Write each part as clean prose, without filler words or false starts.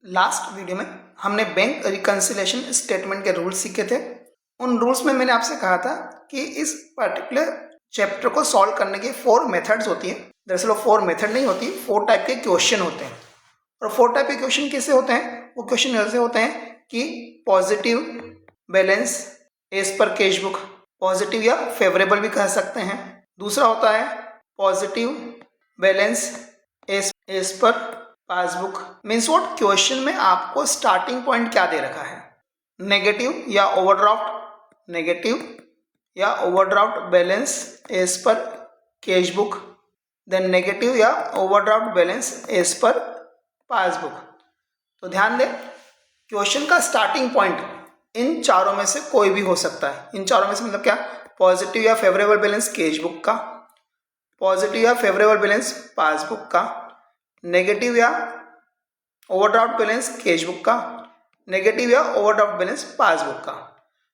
Last video में हमने bank reconciliation statement के रूल्स सीखे थे। उन रूल्स में मैंने आपसे कहा था कि इस पर्टिकुलर चैप्टर को सॉल्व करने की 4 मेथड्स होती हैं। दरअसल वो 4 मेथड नहीं होती, 4 टाइप के क्वेश्चन होते हैं। और 4 टाइप के क्वेश्चन कैसे होते हैं? वो क्वेश्चन ऐसे होते हैं कि positive balance as per cash book, positive या फेवरेबल भी कह सकते हैं। दूसरा होता है positive balance as per passbook. Means what, question में आपको स्टार्टिंग पॉइंट क्या दे रखा है, नेगेटिव या ओवरड्राफ्ट, नेगेटिव या overdraft balance as per cash book, then negative या overdraft balance as per passbook. तो ध्यान दें, क्वेश्चन का स्टार्टिंग पॉइंट इन चारों में से कोई भी हो सकता है। इन चारों में से मतलब क्या? पॉजिटिव या फेवरेबल बैलेंस कैश बुक का, पॉजिटिव या फेवरेबल बैलेंस पासबुक का, नेगेटिव या ओवरड्राफ्ट बैलेंस कैश बुक का, नेगेटिव या ओवरड्राफ्ट बैलेंस पासबुक का।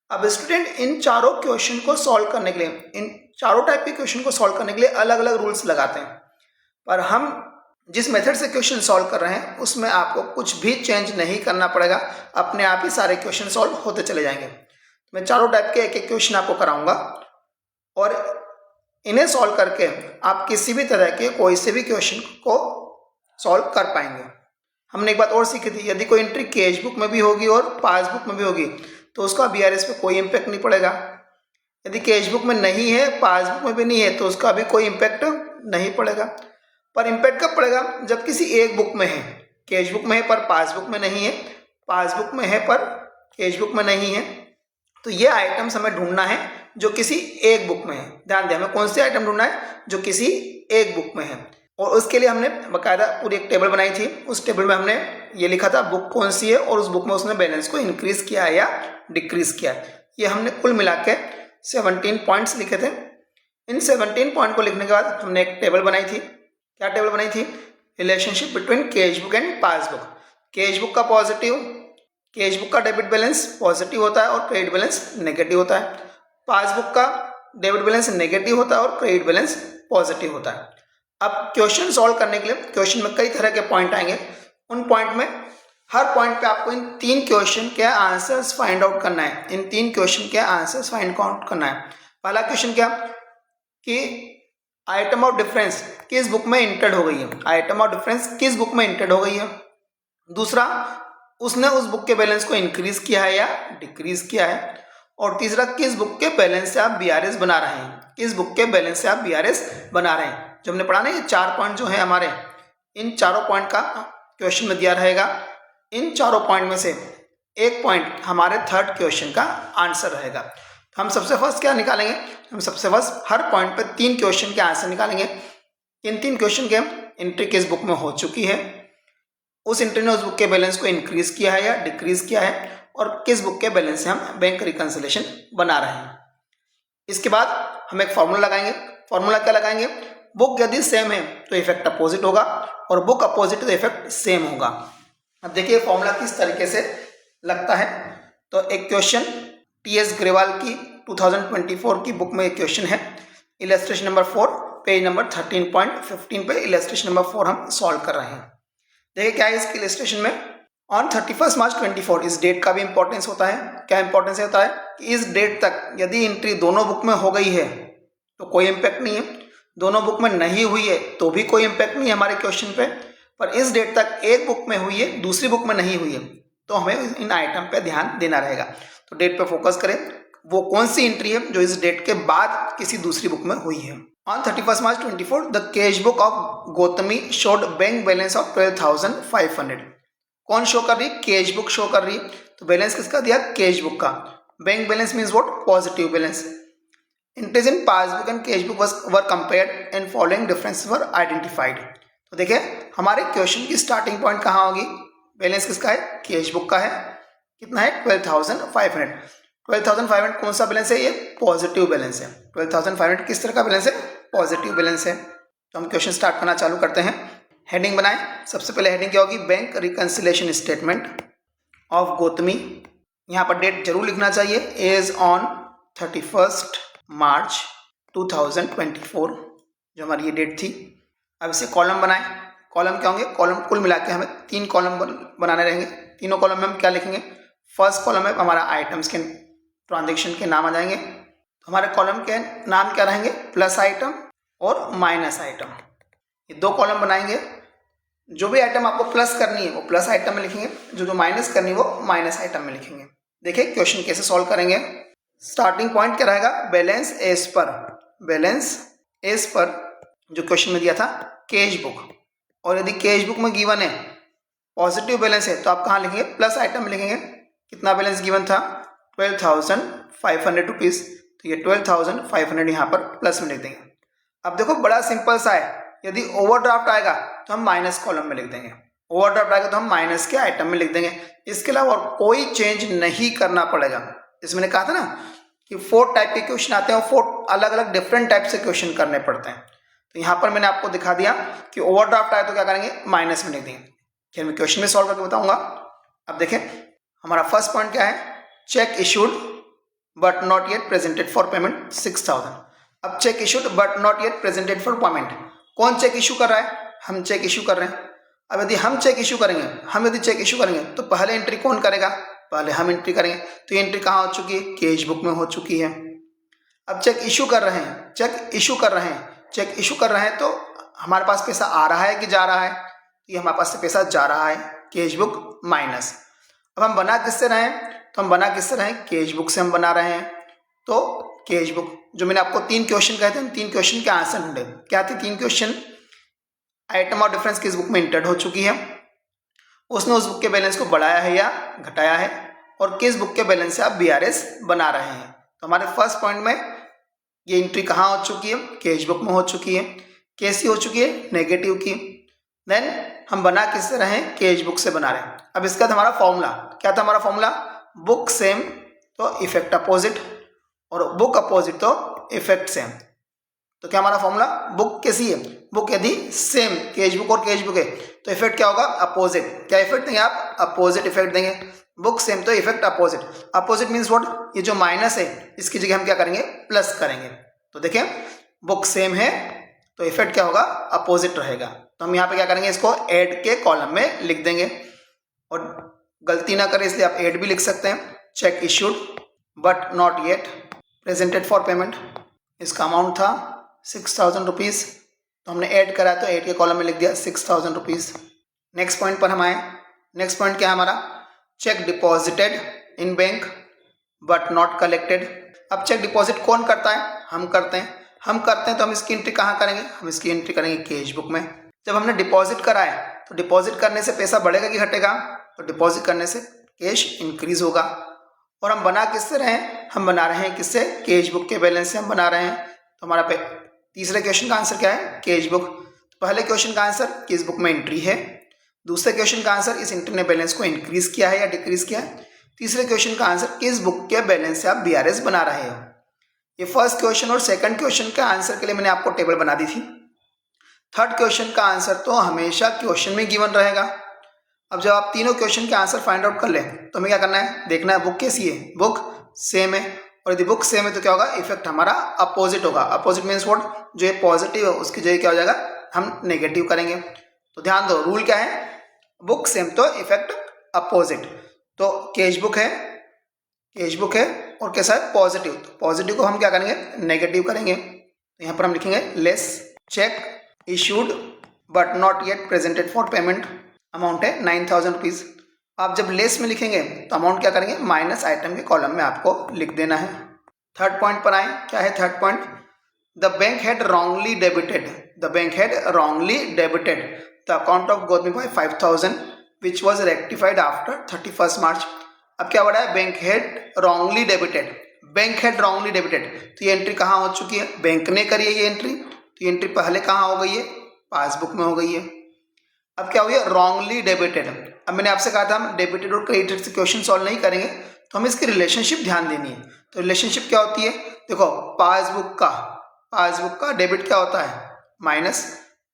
अब स्टूडेंट, इन चारों क्वेश्चन को सॉल्व करने के लिए, इन चारों टाइप के क्वेश्चन को सॉल्व करने के लिए अलग अलग रूल्स लगाते हैं। पर हम जिस मेथड से क्वेश्चन सॉल्व कर रहे हैं उसमें आपको कुछ भी चेंज नहीं करना पड़ेगा, अपने आप ही सारे क्वेश्चन सॉल्व होते चले जाएंगे। मैं चारों टाइप के एक एक क्वेश्चन आपको कराऊंगा और इन्हें सॉल्व करके आप किसी भी तरह के कोई से भी क्वेश्चन को सॉल्व कर पाएंगे। हमने एक बात और सीखी थी, यदि कोई एंट्री कैश बुक में भी होगी और पासबुक में भी होगी तो उसका बीआरएस पे कोई इम्पैक्ट नहीं पड़ेगा। यदि कैश बुक में नहीं है, पासबुक में भी नहीं है, तो उसका भी कोई इम्पैक्ट नहीं पड़ेगा। पर इम्पैक्ट कब पड़ेगा? जब किसी एक बुक में है, कैश बुक में है पर पासबुक में नहीं है, पासबुक में है पर कैश बुक में नहीं है, तो ये आइटम्स हमें ढूंढना है जो किसी एक बुक में है। ध्यान दें, हमें कौन से आइटम ढूंढना है? जो किसी एक बुक में है। और उसके लिए हमने बाकायदा पूरी एक टेबल बनाई थी। उस टेबल में हमने ये लिखा था बुक कौन सी है और उस बुक में उसने बैलेंस को इंक्रीज किया है या डिक्रीज किया है। ये हमने कुल मिला के 17 पॉइंट्स लिखे थे। इन 17 पॉइंट को लिखने के बाद हमने एक टेबल बनाई थी। क्या टेबल बनाई थी? Relationship between cash book and passbook. Cash book का पॉजिटिव, कैश बुक का डेबिट बैलेंस पॉजिटिव होता है और क्रेडिट बैलेंस नेगेटिव होता है। पासबुक का डेबिट बैलेंस नेगेटिव होता है और क्रेडिट बैलेंस पॉजिटिव होता है। अब क्वेश्चन सॉल्व करने के लिए क्वेश्चन में कई तरह के पॉइंट आएंगे। उन पॉइंट में हर पॉइंट पे आपको इन 3 क्वेश्चन के आंसर्स फाइंड आउट करना है। इन 3 क्वेश्चन के आंसर्स फाइंड आउट करना है। पहला क्वेश्चन क्या कि आइटम ऑफ डिफरेंस किस बुक में इंटर्ड हो गई है, आइटम ऑफ डिफरेंस किस बुक में इंटर्ड हो गई है। दूसरा, उसने उस बुक के बैलेंस को इंक्रीज किया है या डिक्रीज किया है। और तीसरा, किस बुक के बैलेंस से आप बीआरएस बना रहे हैं, किस बुक के बैलेंस से आप बीआरएस बना रहे हैं। जो हमने पढ़ा ना, ये 4 पॉइंट जो है हमारे, इन चारों पॉइंट का क्वेश्चन में दिया रहेगा। इन चारों पॉइंट में से एक पॉइंट हमारे थर्ड क्वेश्चन का आंसर रहेगा। तो हम सबसे फर्स्ट क्या निकालेंगे? हम सबसे फर्स्ट हर पॉइंट पे 3 क्वेश्चन के आंसर निकालेंगे। इन 3 क्वेश्चन के एंट्री किस बुक में हो चुकी है, उस एंट्री ने उस बुक के बैलेंस को इंक्रीज किया है या डिक्रीज किया है, और किस बुक के बैलेंस से हम बैंक रिकंसिलिएशन बना रहे हैं। इसके बाद हम एक फॉर्मूला लगाएंगे। फॉर्मूला क्या लगाएंगे? बुक यदि सेम है तो इफेक्ट अपोजिट होगा और बुक अपोजिट तो इफेक्ट सेम होगा। अब देखिए फॉर्मूला किस तरीके से लगता है। तो एक क्वेश्चन टीएस ग्रेवाल की 2024 की बुक में एक क्वेश्चन है। इलस्ट्रेशन नंबर 4, पेज नंबर 13.15 पे इलस्ट्रेशन नंबर 4 हम सॉल्व कर रहे हैं। देखिए क्या है इसकी इलस्ट्रेशन में, ऑन 31 मार्च 24, इस डेट का भी इंपॉर्टेंस होता है। क्या इंपॉर्टेंस होता है कि इस डेट तक यदि एंट्री दोनों बुक में हो गई है तो कोई इम्पैक्ट नहीं है, दोनों बुक में नहीं हुई है तो भी कोई इम्पैक्ट नहीं है हमारे क्वेश्चन पे। पर इस डेट तक एक बुक में हुई है, दूसरी बुक में नहीं हुई है, तो हमें इन आइटम पे ध्यान देना रहेगा। तो डेट पे फोकस करें, वो कौन सी एंट्री है जो इस डेट के बाद किसी दूसरी बुक में हुई है। On 31 March 24 the cash book of Gautami showed bank balance of 12,500। कौन शो कर रही है? कैश बुक शो कर रही है। तो बैलेंस किसका दिया? कैश बुक का। Bank balance means what? Positive balance. Entries in passbook and cash book were compared and following difference were identified. तो देखिए हमारे क्वेश्चन की स्टार्टिंग पॉइंट कहाँ होगी? बैलेंस किसका है? कैश बुक का है। कितना है? 12,500। 12,500 कौन सा बैलेंस है? ये पॉजिटिव बैलेंस है। 12,500 किस तरह का बैलेंस है? पॉजिटिव बैलेंस है। तो हम क्वेश्चन स्टार्ट करना चालू करते हैं। हेडिंग बनाएं। सबसे पहले हेडिंग क्या होगी? Bank reconciliation statement of Gautami. यहाँ पर डेट जरूर लिखना चाहिए, एज ऑन 31 मार्च 2024 जो हमारी ये डेट थी। अब इसे कॉलम बनाएं। कॉलम क्या होंगे, कॉलम कुल मिला के हमें 3 कॉलम बनाने रहेंगे। तीनों कॉलम में हम क्या लिखेंगे, फर्स्ट कॉलम में हमारा आइटम्स के ट्रांजेक्शन के नाम आ जाएंगे। तो हमारे कॉलम के नाम क्या रहेंगे, प्लस आइटम और माइनस आइटम। ये 2 कॉलम बनाएंगे। जो भी आइटम आपको प्लस करनी है वो प्लस आइटम में लिखेंगे, जो माइनस करनी है वो माइनस आइटम में लिखेंगे। देखिए क्वेश्चन कैसे सॉल्व करेंगे। स्टार्टिंग पॉइंट क्या रहेगा, balance as per, balance as per जो क्वेश्चन में दिया था कैश बुक, और यदि कैश बुक में गिवन है पॉजिटिव बैलेंस है तो आप कहाँ लिखेंगे, प्लस आइटम में लिखेंगे। कितना बैलेंस गिवन था, 12,500 रुपीज़, तो ये 12,500 यहाँ पर प्लस में लिख देंगे। अब देखो बड़ा सिंपल सा है, यदि ओवरड्राफ्ट आएगा तो हम माइनस कॉलम में लिख देंगे, ओवरड्राफ्ट आएगा तो हम माइनस के आइटम में लिख देंगे। इसके अलावा और कोई चेंज नहीं करना पड़ेगा। इसमें मैंने कहा था ना कि 4 टाइप के क्वेश्चन आते हैं और 4 अलग अलग डिफरेंट टाइप से क्वेश्चन करने पड़ते हैं। तो यहाँ पर मैंने आपको दिखा दिया कि ओवरड्राफ्ट आए तो क्या करेंगे, माइनस में लिख देंगे। फिर मैं क्वेश्चन में सॉल्व करके बताऊंगा। अब देखें हमारा फर्स्ट पॉइंट क्या है, check issued but not yet presented for payment 6,000। अब check issued but not yet presented for payment, कौन चेक इशू कर रहा है, हम चेक इशू कर रहे हैं। अब यदि हम चेक इशू करेंगे, तो पहले एंट्री कौन करेगा, पहले हम एंट्री करेंगे। तो ये एंट्री कहाँ हो चुकी है, कैश बुक में हो चुकी है। अब चेक इशू कर रहे हैं तो हमारे पास पैसा आ रहा है कि जा रहा है, तो ये हमारे पास से पैसा जा रहा है, कैश बुक माइनस। अब हम बना किससे रहे हैं, तो हम बना किससे रहे हैं, कैश बुक से हम बना रहे हैं। तो कैश बुक, जो मैंने आपको 3 क्वेश्चन कहे थे, उन 3 क्वेश्चन के आंसर ढूंढे। क्या थे 3 क्वेश्चन, आइटम ऑफ डिफरेंस किस बुक में इंटर्ड हो चुकी है, उसने उस बुक के बैलेंस को बढ़ाया है या घटाया है, और किस बुक के बैलेंस से आप BRS बना रहे हैं। तो हमारे फर्स्ट पॉइंट में ये एंट्री कहाँ हो चुकी है, कैश बुक में हो चुकी है। कैसी हो चुकी है, नेगेटिव की। देन हम बना किससे रहे हैं, कैश बुक से बना रहे हैं। अब इसका हमारा फॉर्मूला क्या था, हमारा फॉर्मूला बुक सेम तो इफेक्ट अपोजिट, और बुक अपोजिट तो इफेक्ट सेम। तो क्या हमारा फॉर्मूला, बुक कैसी है, बुक यदि सेम कैश बुक और कैश बुक है तो इफेक्ट क्या होगा, अपोजिट। क्या इफेक्ट देंगे आप, अपोजिट इफेक्ट देंगे। बुक सेम तो effect opposite, opposite means what, ये जो माइनस है इसकी जगह हम क्या करेंगे, प्लस करेंगे। तो देखें बुक सेम है तो इफेक्ट क्या होगा, अपोजिट रहेगा। तो हम यहाँ पे क्या करेंगे, इसको ऐड के कॉलम में लिख देंगे, और गलती ना करें इसलिए आप ऐड भी लिख सकते हैं। Check issued but not yet presented for payment, इसका अमाउंट था 6,000 रुपीज़, तो हमने ऐड करा तो ऐड के कॉलम में लिख दिया 6,000 रुपीज़। नेक्स्ट पॉइंट पर हम आए। नेक्स्ट पॉइंट क्या है हमारा, check deposited in bank but not collected. अब चेक डिपॉजिट कौन करता है, हम करते हैं तो हम इसकी एंट्री कहाँ करेंगे, हम इसकी एंट्री करेंगे कैश बुक में। जब हमने डिपॉजिट करा है तो डिपॉजिट करने से पैसा बढ़ेगा कि घटेगा, तो डिपॉजिट करने से कैश इंक्रीज होगा। और हम बना किससे रहे हैं, हम बना रहे हैं किससे, कैश बुक के बैलेंस से हम बना रहे हैं। तो हमारा तीसरे क्वेश्चन का आंसर क्या है, कैश बुक। तो पहले क्वेश्चन का आंसर कैश बुक में एंट्री है, दूसरे क्वेश्चन का आंसर इस एंट्री ने बैलेंस को इंक्रीज किया है या डिक्रीज किया है, तीसरे क्वेश्चन का आंसर किस बुक के बैलेंस से आप BRS बना रहे हो। ये फर्स्ट क्वेश्चन और सेकंड क्वेश्चन के आंसर के लिए मैंने आपको टेबल बना दी थी। थर्ड क्वेश्चन का आंसर तो हमेशा क्वेश्चन में गिवन रहेगा। अब जब आप तीनों क्वेश्चन के आंसर फाइंड आउट कर लें तो हमें क्या करना है, देखना है बुक कैसी है, बुक सेम है, और यदि बुक सेम है तो क्या होगा, इफेक्ट हमारा अपोजिट होगा। अपोजिट मीन्स व्हाट, जो ये पॉजिटिव है उसकी जगह क्या हो जाएगा, हम नेगेटिव करेंगे। तो ध्यान दो, रूल क्या है, बुक सेम तो इफेक्ट अपोजिट। तो कैश बुक है और कैसा है, पॉजिटिव। तो पॉजिटिव को हम क्या करेंगे, नेगेटिव करेंगे। तो यहाँ पर हम लिखेंगे less check issued but not yet presented for payment, amount है 9,000 रुपीज़। आप जब लेस में लिखेंगे तो अमाउंट क्या करेंगे, माइनस आइटम के कॉलम में आपको लिख देना है। थर्ड पॉइंट पर आए, क्या है third point, the bank had wrongly debited the account of Gautami by 5,000 which was rectified after 31 March. अब क्या बढ़ा है, बैंक हैड रॉन्गली डेबिटेड, तो ये एंट्री कहाँ हो चुकी है, बैंक ने करी है ये एंट्री, तो ये एंट्री पहले कहाँ हो गई है, पासबुक में हो गई है। अब क्या हुई है, रॉन्गली डेबिटेड। अब मैंने आपसे कहा था हम डेबिटेड और क्रेडिटेड से क्वेश्चन सॉल्व नहीं करेंगे, तो हमें इसकी रिलेशनशिप ध्यान देनी है। तो रिलेशनशिप क्या होती है, देखो पासबुक का डेबिट क्या होता है, माइनस,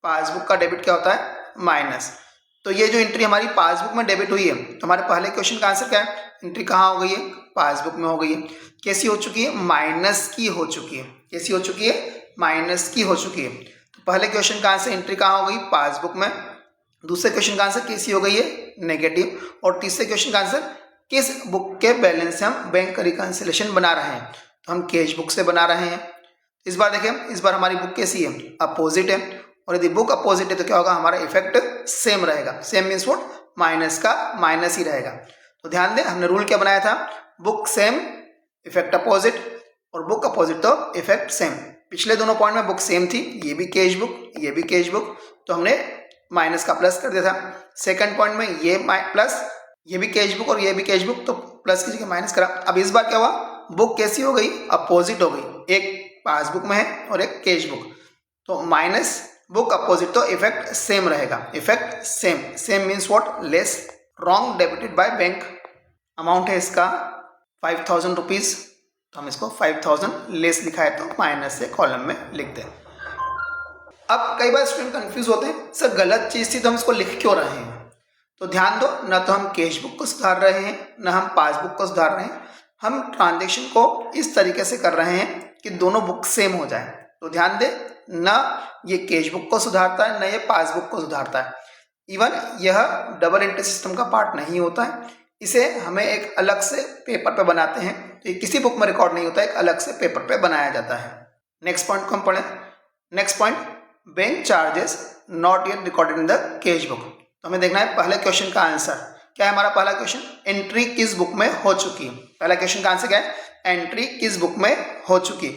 पासबुक का डेबिट क्या होता है, माइनस। तो ये जो एंट्री हमारी पासबुक में डेबिट हुई है, तो हमारे पहले क्वेश्चन का आंसर क्या है, एंट्री कहाँ हो गई है, पासबुक में हो गई है। कैसी हो चुकी है, माइनस की हो चुकी है। कैसी हो चुकी है, माइनस की हो चुकी है। तो पहले क्वेश्चन का आंसर एंट्री कहाँ हो गई, पासबुक में। दूसरे क्वेश्चन का आंसर कैसी हो गई है, नेगेटिव। और तीसरे क्वेश्चन का आंसर किस बुक के बैलेंस से हम बैंक रिकंसिलिएशन बना रहे हैं, तो हम कैश बुक से बना रहे हैं। इस बार देखिए, इस बार हमारी बुक कैसी है, अपोजिट है, और यदि बुक अपोजिट है तो क्या होगा, हमारा इफेक्ट सेम रहेगा। सेम मीन्स व्हाट, माइनस का माइनस ही रहेगा। तो ध्यान दें, हमने रूल क्या बनाया था, बुक सेम इफेक्ट अपोजिट, और बुक अपोजिट तो इफेक्ट सेम। पिछले दोनों पॉइंट में बुक सेम थी, ये भी कैश बुक, ये भी कैश बुक, तो हमने माइनस का प्लस कर दिया था। सेकंड पॉइंट में ये प्लस, ये भी कैश बुक और ये भी कैश बुक, तो प्लस की जगह माइनस करा। अब इस बार क्या हुआ, बुक कैसी हो गई, अपोजिट हो गई, एक पासबुक में है और एक कैश बुक, तो माइनस बुक अपोजिट तो इफेक्ट सेम रहेगा। Effect same, same means what, less. Wrong debited by bank, amount है इसका 5000 रुपीज, तो हम इसको 5000 लेस लिखा है तो माइनस से कॉलम में लिख दें। अब कई बार स्टूडेंट कंफ्यूज होते हैं, सर गलत चीज थी तो हम इसको लिख क्यों रहे हैं। तो ध्यान दो, न तो हम कैश बुक को सुधार रहे हैं, न हम पासबुक को सुधार रहे हैं, हम ट्रांजेक्शन को इस तरीके से कर रहे हैं कि दोनों बुक सेम हो जाए। तो ध्यान दे, न ये कैश बुक को सुधारता है, न ये पासबुक को सुधारता है। इवन यह डबल एंट्री सिस्टम का पार्ट नहीं होता है, इसे हमें एक अलग से पेपर पे बनाते हैं, तो ये किसी बुक में रिकॉर्ड नहीं होता है, एक अलग से पेपर पे बनाया जाता है। नेक्स्ट पॉइंट को हम पढ़ें। Next point, bank charges not yet recorded in the cash book. तो हमें देखना है पहले क्वेश्चन का आंसर क्या है। हमारा पहला क्वेश्चन, एंट्री किस बुक में हो चुकी है। पहला क्वेश्चन का आंसर क्या है, एंट्री किस बुक में हो चुकी।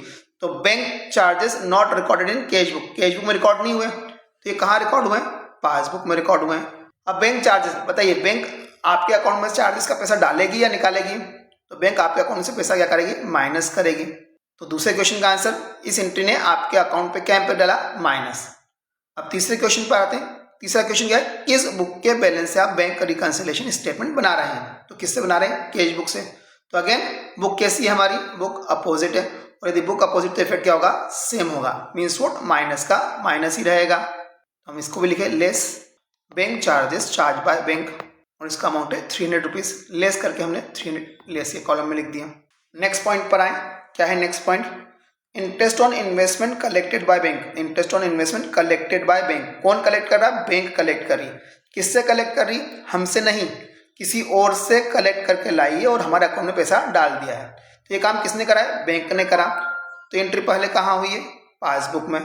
तो bank charges not recorded in cash book, cash book में रिकॉर्ड नहीं हुए, तो ये कहाँ रिकॉर्ड हुए, पासबुक में रिकॉर्ड हुए हैं। अब बैंक चार्जेस, बताइए बैंक आपके अकाउंट में चार्जेस का पैसा डालेगी या निकालेगी, तो बैंक आपके अकाउंट से पैसा क्या करेगी, माइनस करेगी। तो दूसरे क्वेश्चन का आंसर, इस एंट्री ने आपके अकाउंट पे क्या पे डाला, माइनस। अब तीसरे क्वेश्चन पर आते हैं। तीसरा क्वेश्चन क्या है, किस बुक के बैलेंस से आप बैंक रिकंसिलिएशन स्टेटमेंट बना रहे हैं। तो किससे बना रहे हैं, कैश बुक से। तो अगेन बुक कैसी है हमारी, बुक अपोजिट है, और यदि बुक अपोजिट तो इफेक्ट क्या होगा, सेम होगा, मीन्स व्हाट, माइनस का माइनस ही रहेगा। तो हम इसको भी लिखे, less bank charges charge by bank, और इसका अमाउंट है 300 रुपीज, लेस करके हमने 300 लेस के कॉलम में लिख दिया। नेक्स्ट पॉइंट पर आए, क्या है next point, interest on investment collected by bank. Interest on investment collected by bank, कौन कलेक्ट कर रहा है, बैंक कलेक्ट कर रही। किससे कलेक्ट कर रही, हमसे नहीं, किसी और से कलेक्ट करके लाई है और हमारे अकाउंट में पैसा डाल दिया है। तो ये काम किसने करा है, बैंक ने करा। तो एंट्री पहले कहाँ हुई है, पासबुक में।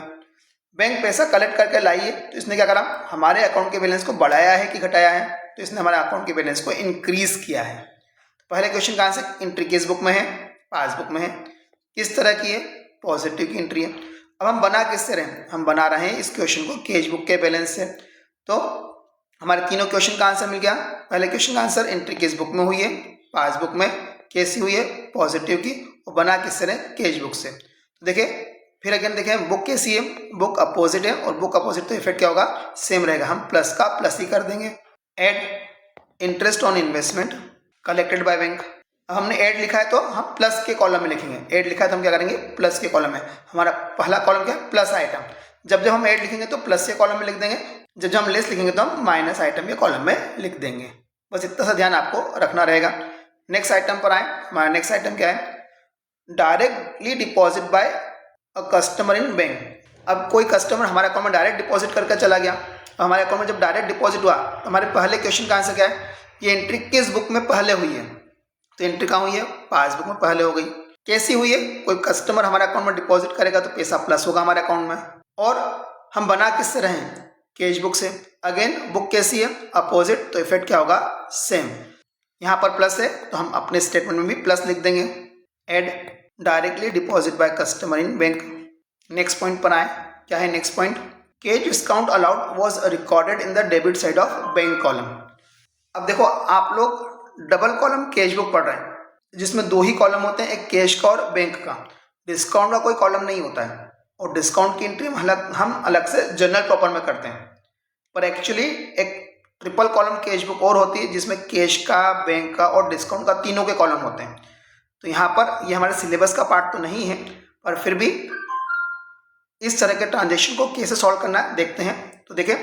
बैंक पैसा कलेक्ट करके लाई है, तो इसने क्या करा, हमारे अकाउंट के बैलेंस को बढ़ाया है कि घटाया है, तो इसने हमारे अकाउंट के बैलेंस को इंक्रीज किया है। पहले क्वेश्चन का आंसर, एंट्री किस बुक में है, पासबुक में है, किस तरह की है, पॉजिटिव की एंट्री है। अब हम बना किससे रहे हैं, हम बना रहे हैं इस क्वेश्चन को कैश बुक के बैलेंस से। तो हमारे तीनों क्वेश्चन का आंसर मिल गया। पहले क्वेश्चन का आंसर, एंट्री किस बुक में हुई है, पासबुक में, कैसी हुई है, पॉजिटिव की, और बना किससे रहे, कैश बुक से। तो देखिए फिर अगेन देखें, बुक कैसी है, बुक अपोजिट है, और बुक अपोजिट तो इफेक्ट क्या होगा, सेम रहेगा, हम प्लस का प्लस ही कर देंगे। Add interest on investment collected by bank. अब हमने ऐड लिखा है तो हम प्लस के कॉलम में लिखेंगे। ऐड लिखा है तो हम क्या करेंगे, प्लस के कॉलम में। हमारा पहला कॉलम क्या है, प्लस आइटम। जब जब हम ऐड लिखेंगे तो प्लस के कॉलम में लिख देंगे, जब हम लेस लिखेंगे तो हम माइनस आइटम के कॉलम में लिख देंगे। बस इतना सा ध्यान आपको रखना रहेगा। नेक्स्ट आइटम पर आए, हमारा नेक्स्ट आइटम क्या है, directly deposit by a customer in bank. अब कोई कस्टमर हमारे अकाउंट में डायरेक्ट डिपॉजिट करके चला गया, तो हमारे अकाउंट में जब डायरेक्ट डिपॉजिट हुआ तो हमारे पहले क्वेश्चन का आंसर क्या है, ये एंट्री किस बुक में पहले हुई है। तो एंट्री कहाँ हुई है, पासबुक में पहले हो गई। कैसी हुई है, कोई कस्टमर हमारे अकाउंट में डिपॉजिट करेगा तो पैसा प्लस होगा हमारे अकाउंट में, और हम बना किससे रहे, कैश बुक से। अगेन बुक कैसी है, अपोजिट, तो इफेक्ट क्या होगा, सेम। यहाँ पर प्लस है तो हम अपने स्टेटमेंट में भी प्लस लिख देंगे। Add directly deposit by customer in bank. Next point पर आए, क्या है next point, cash discount allowed was recorded in the debit side of bank column. अब देखो आप लोग डबल कॉलम कैश बुक पढ़ रहे हैं, जिसमें दो ही कॉलम होते हैं, एक कैश का और बैंक का। डिस्काउंट का कोई कॉलम नहीं होता है, और डिस्काउंट की एंट्री हम अलग से जनरल प्रॉपर में करते हैं। पर एक्चुअली एक ट्रिपल कॉलम कैश बुक और होती है, जिसमें कैश का, बैंक का और डिस्काउंट का तीनों के कॉलम होते हैं। तो यहाँ पर ये हमारे सिलेबस का पार्ट तो नहीं है, पर फिर भी इस तरह के ट्रांजेक्शन को कैसे सॉल्व करना है देखते हैं। तो देखिए,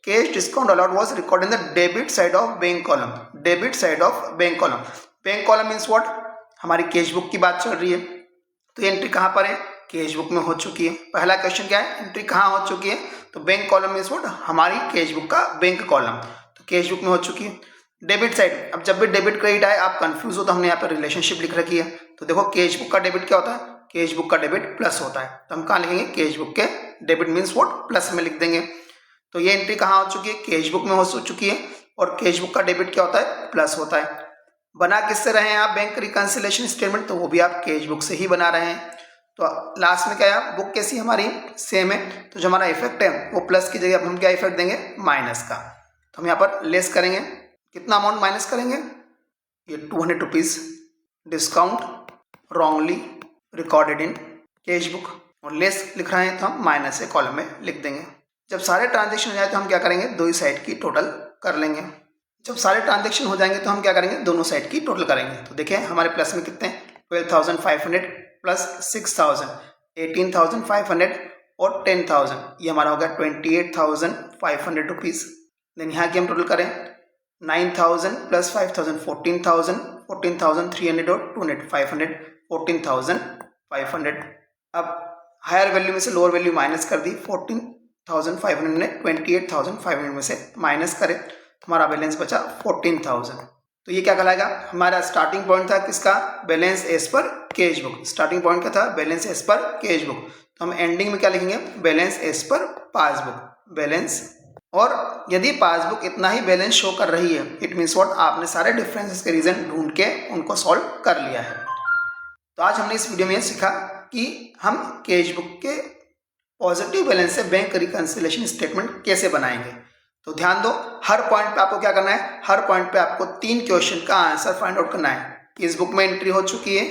cash discount allowed was record in the debit side of bank column. Debit side of bank column, bank column means what, हमारी कैश बुक की बात चल रही है। तो एंट्री कहाँ पर है, कैश बुक में हो चुकी है। पहला क्वेश्चन क्या है, एंट्री कहाँ हो चुकी है, तो बैंक कॉलम मीन्स व्हाट, हमारी कैश बुक का बैंक कॉलम, तो कैश बुक में हो चुकी है। डेबिट साइड, अब जब भी डेबिट क्रेडिट आए आप कंफ्यूज हो तो हमने यहाँ पर रिलेशनशिप लिख रखी है। तो देखो कैश बुक का डेबिट क्या होता है, कैश बुक का डेबिट प्लस होता है, तो हम कहाँ लिखेंगे, कैश बुक के डेबिट मीन्स व्हाट, प्लस में लिख देंगे। तो ये एंट्री कहाँ हो चुकी है, कैश बुक में हो चुकी है, और कैश बुक का डेबिट क्या होता है, प्लस होता है। बना किससे रहे हैं आप बैंक रिकंसिलिएशन स्टेटमेंट, तो वो भी आप कैश बुक से ही बना रहे हैं। तो लास्ट में क्या है, बुक कैसी हमारी सेम है, तो जो हमारा इफेक्ट है वो प्लस की जगह हम क्या इफेक्ट देंगे, माइनस का। तो हम यहाँ पर लेस करेंगे, कितना अमाउंट माइनस करेंगे, ये 200 rupees discount wrongly recorded in cash book, और लेस लिख रहे हैं तो हम माइनस से कॉलम में लिख देंगे। जब सारे ट्रांजेक्शन हो जाए तो हम क्या करेंगे, दो ही साइड की टोटल कर लेंगे। जब सारे ट्रांजेक्शन हो जाएंगे तो हम क्या करेंगे, दोनों साइड की टोटल करेंगे। तो देखें हमारे प्लस में कितने, 12,500 प्लस 6,000, 18,500 और 10,000, ये हमारा हो गया 28,500 रुपीज़। देन यहाँ की हम टोटल करें, 9,000 प्लस 5,000 14,000, 14,300 और 200 500, 14,500। अब हायर वैल्यू में से लोअर वैल्यू माइनस कर दी, 14,500 ने 28,500 में से माइनस करें तो हमारा बैलेंस बचा 14,000। तो ये क्या कहलाएगा, हमारा स्टार्टिंग पॉइंट था किसका, balance as per cash book. Starting point क्या था, balance as per cash book. तो हम एंडिंग में क्या लिखेंगे, balance as per passbook, balance. और यदि पासबुक इतना ही बैलेंस शो कर रही है, इट मीन्स व्हाट, आपने सारे डिफरेंसेस के रीजन ढूंढ के उनको सॉल्व कर लिया है। तो आज हमने इस वीडियो में सीखा कि हम कैश बुक के पॉजिटिव बैलेंस से बैंक रिकंसिलिएशन स्टेटमेंट कैसे बनाएंगे। तो ध्यान दो, हर पॉइंट पे आपको क्या करना है, हर पॉइंट पे आपको 3 क्वेश्चन का आंसर फाइंड आउट करना है। किस बुक में एंट्री हो चुकी है,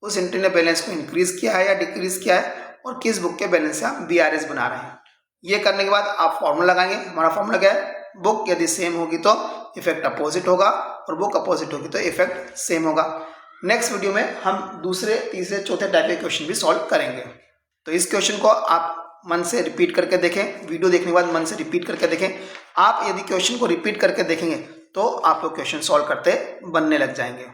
उस एंट्री ने बैलेंस को इंक्रीज किया है या डिक्रीज किया है, और किस बुक के बैलेंस से आप BRS बना रहे हैं। ये करने के बाद आप फॉर्मूला लगाएंगे। हमारा फॉर्मूला क्या है, बुक यदि सेम होगी तो इफेक्ट अपोजिट होगा, और बुक अपोजिट होगी तो इफेक्ट सेम होगा। नेक्स्ट वीडियो में हम दूसरे, तीसरे, चौथे टाइप के क्वेश्चन भी सॉल्व करेंगे। तो इस क्वेश्चन को आप मन से रिपीट करके देखें, वीडियो देखने के बाद मन से रिपीट करके देखें। आप यदि क्वेश्चन को रिपीट करके देखेंगे तो आपको क्वेश्चन सॉल्व करते बनने लग जाएंगे।